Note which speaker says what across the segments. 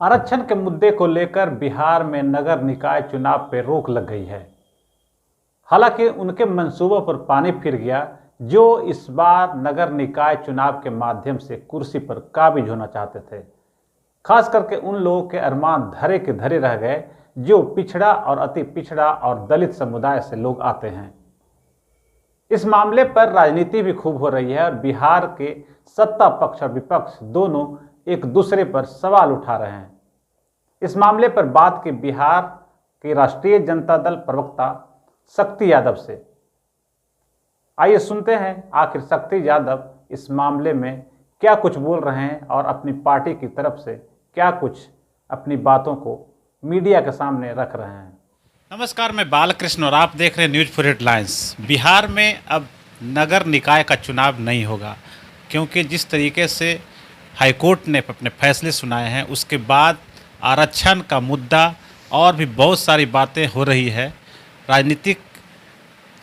Speaker 1: आरक्षण के मुद्दे को लेकर बिहार में नगर निकाय चुनाव पर रोक लग गई है। हालांकि उनके मंसूबों पर पानी फिर गया जो इस बार नगर निकाय चुनाव के माध्यम से कुर्सी पर काबिज होना चाहते थे। खास करके उन लोगों के अरमान धरे के धरे रह गए जो पिछड़ा और अति पिछड़ा और दलित समुदाय से लोग आते हैं। इस मामले पर राजनीति भी खूब हो रही है और बिहार के सत्ता पक्ष और विपक्ष दोनों एक दूसरे पर सवाल उठा रहे हैं। इस मामले पर बात की बिहार के राष्ट्रीय जनता दल प्रवक्ता शक्ति यादव से। आइए सुनते हैं आखिर शक्ति यादव इस मामले में क्या कुछ बोल रहे हैं और अपनी पार्टी की तरफ से क्या कुछ अपनी बातों को मीडिया के सामने रख रहे हैं।
Speaker 2: नमस्कार, मैं बालकृष्ण और आप देख रहे हैं न्यूज़ फॉर हेडलाइंस। बिहार में अब नगर निकाय का चुनाव नहीं होगा क्योंकि जिस तरीके से हाईकोर्ट ने अपने फैसले सुनाए हैं उसके बाद आरक्षण का मुद्दा और भी बहुत सारी बातें हो रही है। राजनीतिक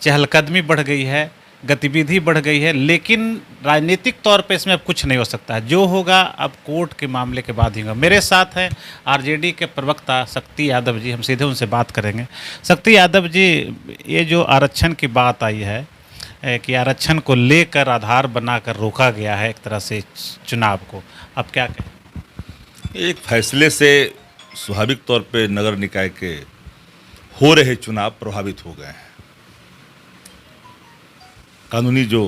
Speaker 2: चहलकदमी बढ़ गई है, गतिविधि बढ़ गई है, लेकिन राजनीतिक तौर पे इसमें अब कुछ नहीं हो सकता है। जो होगा अब कोर्ट के मामले के बाद ही होगा। मेरे साथ हैं आरजेडी के प्रवक्ता शक्ति यादव जी, हम सीधे उनसे बात करेंगे। शक्ति यादव जी, ये जो आरक्षण की बात आई है कि आरक्षण को लेकर आधार बनाकर रोका गया है एक तरह से चुनाव को, अब क्या कहें?
Speaker 3: एक फैसले से स्वाभाविक तौर पे नगर निकाय के हो रहे चुनाव प्रभावित हो गए हैं। कानूनी जो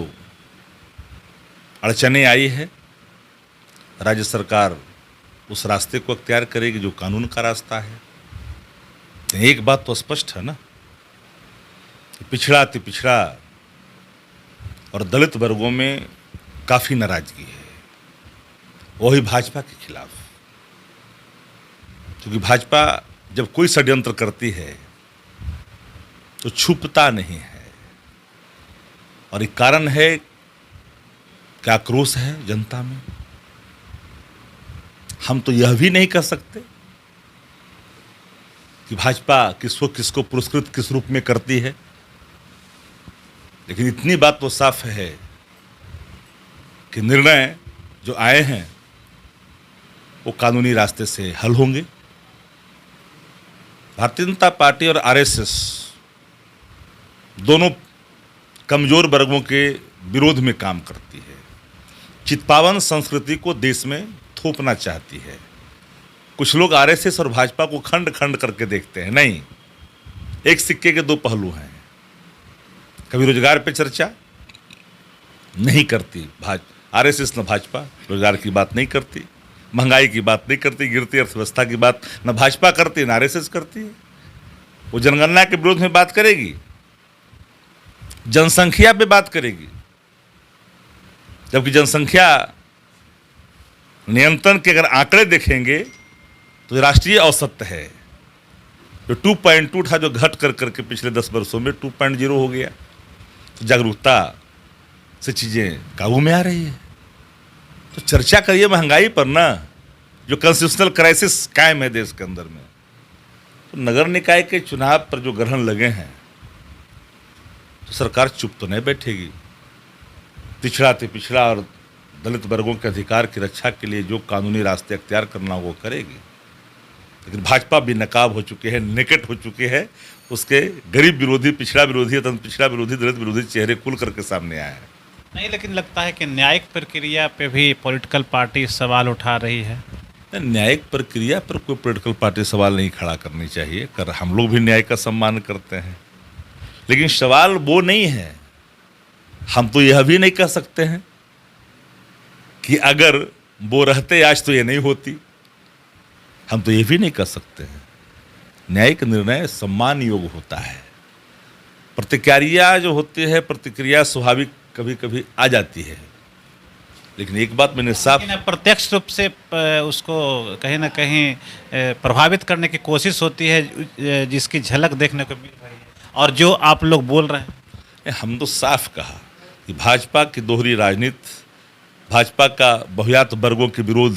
Speaker 3: अड़चनें आई है, राज्य सरकार उस रास्ते को अख्तियार करेगी जो कानून का रास्ता है। एक बात तो स्पष्ट है ना, पिछड़ा अति पिछड़ा और दलित वर्गों में काफ़ी नाराजगी है, वही भाजपा के खिलाफ। क्योंकि भाजपा जब कोई षड्यंत्र करती है तो छुपता नहीं है, और एक कारण है कि आक्रोश है जनता में। हम तो यह भी नहीं कह सकते कि भाजपा किसको पुरस्कृत किस रूप में करती है, लेकिन इतनी बात तो साफ है कि निर्णय जो आए हैं वो कानूनी रास्ते से हल होंगे। भारतीय जनता पार्टी और आरएसएस दोनों कमजोर वर्गों के विरोध में काम करती है, चितपावन संस्कृति को देश में थोपना चाहती है। कुछ लोग आरएसएस और भाजपा को खंड खंड करके देखते हैं। नहीं, एक सिक्के के दो पहलू हैं। कभी रोजगार पे चर्चा नहीं करती आरएसएस न भाजपा, रोजगार की बात नहीं करती, महंगाई की बात नहीं करती, गिरती अर्थव्यवस्था की बात न भाजपा करती न आरएसएस करती है। वो जनगणना के विरोध में बात करेगी, जनसंख्या पे बात करेगी, जबकि जनसंख्या नियंत्रण के अगर आंकड़े देखेंगे तो राष्ट्रीय औसत है जो 2.2 था, जो घट कर करके पिछले 10 वर्षों में 2.0 हो गया। तो जागरूकता से चीज़ें काबू में आ रही है। तो चर्चा करिए महंगाई पर ना, जो कॉन्स्टिट्यूशनल क्राइसिस कायम है देश के अंदर में। तो नगर निकाय के चुनाव पर जो ग्रहण लगे हैं तो सरकार चुप तो नहीं बैठेगी। पिछड़ा ते पिछड़ा और दलित वर्गों के अधिकार की रक्षा के लिए जो कानूनी रास्ते अख्तियार करना वो करेगी। लेकिन भाजपा भी नकाब हो चुके हैं, निकट हो चुके हैं। उसके गरीब विरोधी, पिछड़ा विरोधी, अत्यंत पिछड़ा विरोधी, दलित विरोधी चेहरे खुल करके सामने आए हैं।
Speaker 2: नहीं, लेकिन लगता है कि न्यायिक प्रक्रिया पे भी पॉलिटिकल पार्टी सवाल उठा रही है।
Speaker 3: न्यायिक प्रक्रिया पर कोई पॉलिटिकल पार्टी सवाल नहीं खड़ा करनी चाहिए, कर हम लोग भी न्याय का सम्मान करते हैं। लेकिन सवाल वो नहीं है। हम तो यह भी नहीं कह सकते हैं कि अगर वो रहते आज तो ये नहीं होती। हम तो ये भी नहीं कह सकते हैं। न्यायिक निर्णय सम्मान योग्य होता है। प्रतिक्रिया जो होती है, प्रतिक्रिया स्वाभाविक कभी कभी आ जाती है, लेकिन एक बात मैंने साफ,
Speaker 2: प्रत्यक्ष रूप से उसको कहीं ना कहीं प्रभावित करने की कोशिश होती है, जिसकी झलक देखने को मिल रही है। और जो आप लोग बोल रहे हैं,
Speaker 3: हम तो साफ कहा कि भाजपा की दोहरी राजनीति, भाजपा का बहुयात वर्गों के विरोध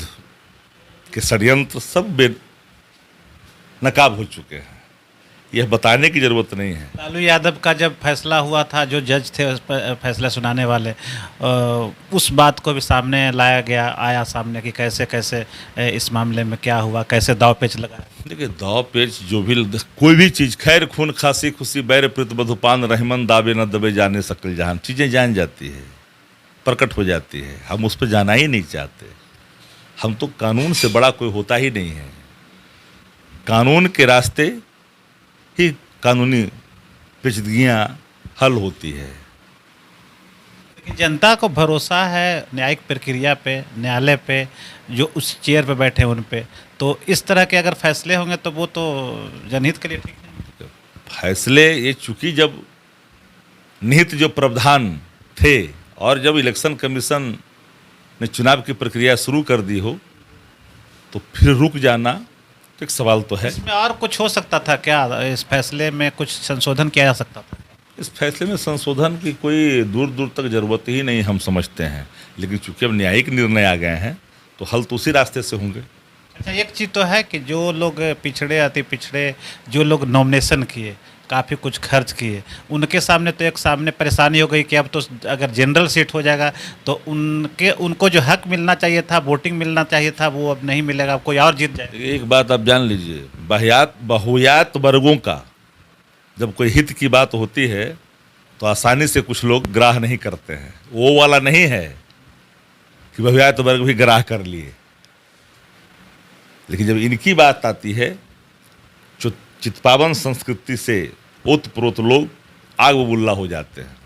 Speaker 3: के षड्यंत्र सब नकाब हो चुके हैं। यह बताने की ज़रूरत नहीं है।
Speaker 2: लालू यादव का जब फैसला हुआ था, जो जज थे उस पर फैसला सुनाने वाले, उस बात को भी सामने लाया गया, आया सामने कि कैसे कैसे इस मामले में क्या हुआ, कैसे दाव पेच लगा।
Speaker 3: देखिए, दाव पेच जो भी कोई भी चीज़, खैर खून खांसी खुशी बैर प्रीत मधुपान रहमन दावे न दबे जाने सकल जहान, चीज़ें जान जाती है, प्रकट हो जाती है। हम उस पर जाना ही नहीं चाहते। हम तो कानून से बड़ा कोई होता ही नहीं है। कानून के रास्ते ही कानूनी पेचीदगियाँ हल होती है।
Speaker 2: लेकिन जनता को भरोसा है न्यायिक प्रक्रिया पे, न्यायालय पे, जो उस चेयर पे बैठे हैं उन पे, तो इस तरह के अगर फैसले होंगे तो वो तो जनहित के लिए ठीक नहीं।
Speaker 3: फैसले ये चूंकि जब निहित जो प्रावधान थे और जब इलेक्शन कमीशन ने चुनाव की प्रक्रिया शुरू कर दी हो तो फिर रुक जाना तो एक सवाल तो है।
Speaker 2: इसमें और कुछ हो सकता था क्या? इस फैसले में कुछ संशोधन किया जा सकता था?
Speaker 3: इस फैसले में संशोधन की कोई दूर दूर तक ज़रूरत ही नहीं हम समझते हैं, लेकिन चूंकि अब न्यायिक निर्णय आ गए हैं तो हल तो उसी रास्ते से होंगे।
Speaker 2: अच्छा, एक चीज़ तो है कि जो लोग पिछड़े, अति पिछड़े, जो लोग नॉमिनेशन किए, काफ़ी कुछ खर्च किए, उनके सामने तो एक सामने परेशानी हो गई कि अब तो अगर जनरल सीट हो जाएगा तो उनको जो हक मिलना चाहिए था, वोटिंग मिलना चाहिए था, वो अब नहीं मिलेगा, अब कोई और जीत जाएगा।
Speaker 3: एक बात आप जान लीजिए, बहुयात वर्गों का जब कोई हित की बात होती है तो आसानी से कुछ लोग ग्राह नहीं करते हैं। वो वाला नहीं है कि बहुयात वर्ग भी ग्राह कर लिए, लेकिन जब इनकी बात आती है, जो चितपावन संस्कृति से ओतप्रोत लोग आग बबूला हो जाते हैं।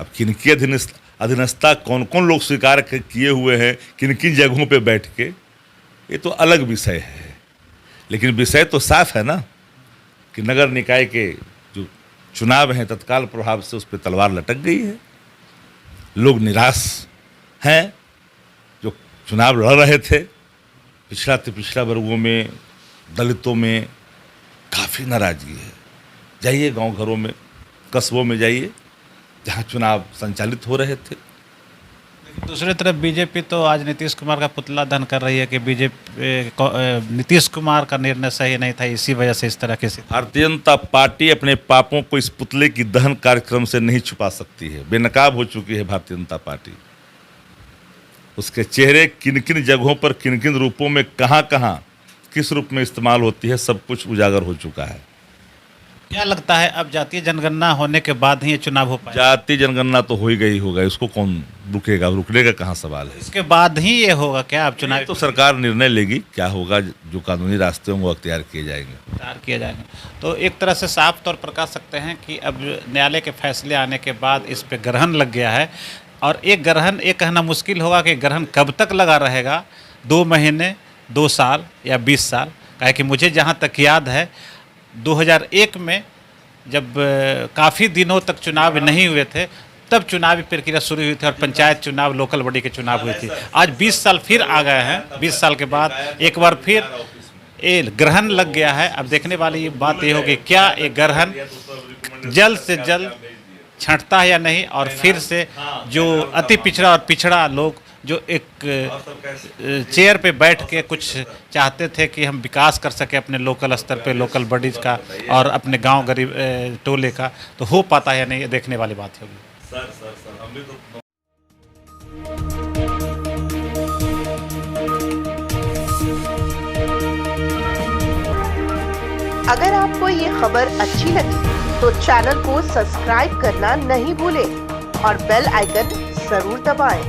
Speaker 3: अब किनकी अधीनस्था कौन कौन लोग स्वीकार किए हुए हैं, किन किन जगहों पे बैठ के, ये तो अलग विषय है। लेकिन विषय तो साफ है ना कि नगर निकाय के जो चुनाव हैं तत्काल प्रभाव से उस पर तलवार लटक गई है। लोग निराश हैं जो चुनाव लड़ रहे थे। पिछड़ा से पिछड़ा वर्गों में, दलितों में काफ़ी नाराजगी है। जाइए गांव घरों में, कस्बों में जाइए जहां चुनाव संचालित हो रहे थे।
Speaker 2: दूसरी तरफ बीजेपी तो आज नीतीश कुमार का पुतला दहन कर रही है कि नीतीश कुमार का निर्णय सही नहीं था, इसी वजह से इस तरह के।
Speaker 3: भारतीय जनता पार्टी अपने पापों को इस पुतले की दहन कार्यक्रम से नहीं छुपा सकती है। बेनकाब हो चुकी है भारतीय जनता पार्टी। उसके चेहरे किन किन जगहों पर, किन किन रूपों में, कहाँ कहाँ किस रूप में इस्तेमाल होती है, सब कुछ उजागर हो चुका है।
Speaker 2: क्या लगता है अब जातीय जनगणना होने के बाद ही ये चुनाव हो पाएगा?
Speaker 3: जातीय जनगणना तो हो ही गई होगा, इसको कौन रुकेगा? रुकने का कहाँ सवाल है।
Speaker 2: इसके बाद ही ये होगा क्या? अब चुनाव
Speaker 3: तो सरकार निर्णय लेगी क्या होगा, जो कानूनी रास्ते होंगे वो अख्तियार किए जाएंगे।
Speaker 2: तैयार किया जाएगा। तो एक तरह से साफ तौर पर कह सकते हैं कि अब न्यायालय के फैसले आने के बाद इस पर ग्रहण लग गया है। और एक ग्रहण, ये कहना मुश्किल होगा कि ग्रहण कब तक लगा रहेगा, 2 महीने, 2 साल या 20 साल। काहे कि मुझे जहाँ तक याद है 2001 में जब काफ़ी दिनों तक चुनाव नहीं हुए थे, तब चुनावी प्रक्रिया शुरू हुई थी और पंचायत चुनाव, लोकल बॉडी के चुनाव हुए थे। आज 20 साल फिर आ गए हैं। 20 साल के बाद एक बार फिर ये ग्रहण लग गया है। अब देखने वाली बात ये होगी क्या ये ग्रहण जल्द से जल्द छंटता है या नहीं, और फिर से जो अति पिछड़ा और पिछड़ा लोग जो एक चेयर पे बैठ के कुछ चाहते थे कि हम विकास कर सके अपने लोकल स्तर पे, लोकल बॉडीज का और अपने गांव गरीब टोले का, तो हो पाता है या नहीं, ये देखने वाली बात होगी।
Speaker 4: अगर आपको ये खबर अच्छी लगी तो चैनल को सब्सक्राइब करना नहीं भूलें और बेल आइकन जरूर दबाएं।